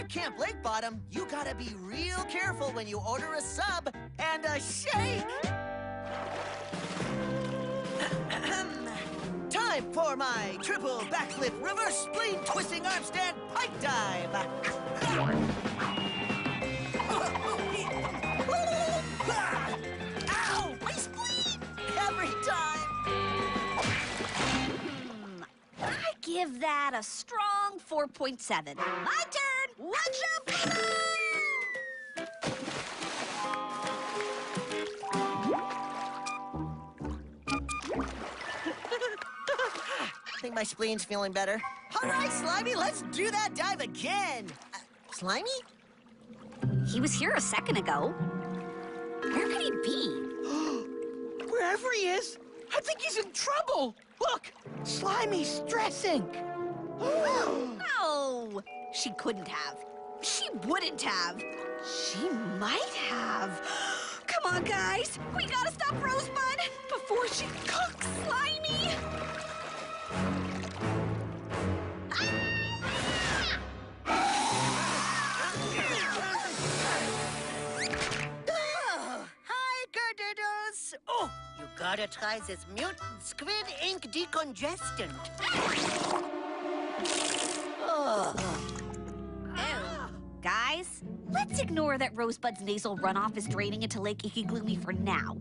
at Camp Lakebottom, you gotta be real careful when you order a sub and a shake. Time for my triple backflip reverse spleen twisting arm stand pike dive. Ow! My spleen! Every time. I give that a strong 4.7. My turn! Watch out! I think my spleen's feeling better. All right, Slimy, let's do that dive again. Slimy? He was here a second ago. Where could he be? Wherever he is, I think he's in trouble. Look, Slimy's stressing. No, she couldn't have. She wouldn't have. She might have. Come on, guys. We gotta stop Rosebud before she cooks Slimy. Hi, Gardiddles. Oh, you gotta try this mutant squid ink decongestant. Guys, let's ignore that Rosebud's nasal runoff is draining into Lake Icky Gloomy for now.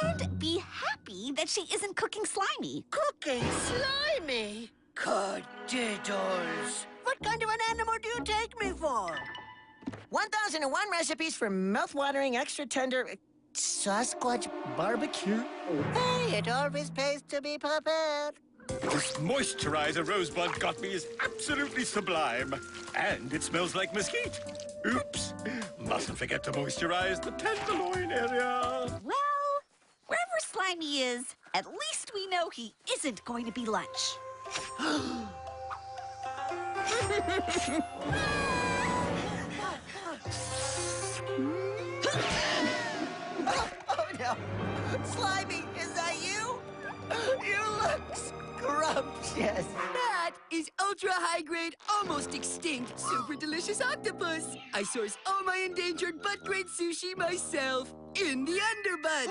And be happy that she isn't cooking Slimy. Cooking Slimy? Gardiddles. What kind of an animal do you take me for? 1001 recipes for mouth-watering, extra-tender Sasquatch barbecue. Hey, it always pays to be prepared. This moisturizer Rosebud got me is absolutely sublime. And it smells like mesquite. Oops. Mustn't forget to moisturize the tenderloin area. Well, wherever Slimy is, at least we know he isn't going to be lunch. Oh, no. Slimy, is that you? You look scrumptious. That is ultra-high-grade, almost extinct, super delicious octopus. I source all my endangered butt-grade sushi myself in the underbutt.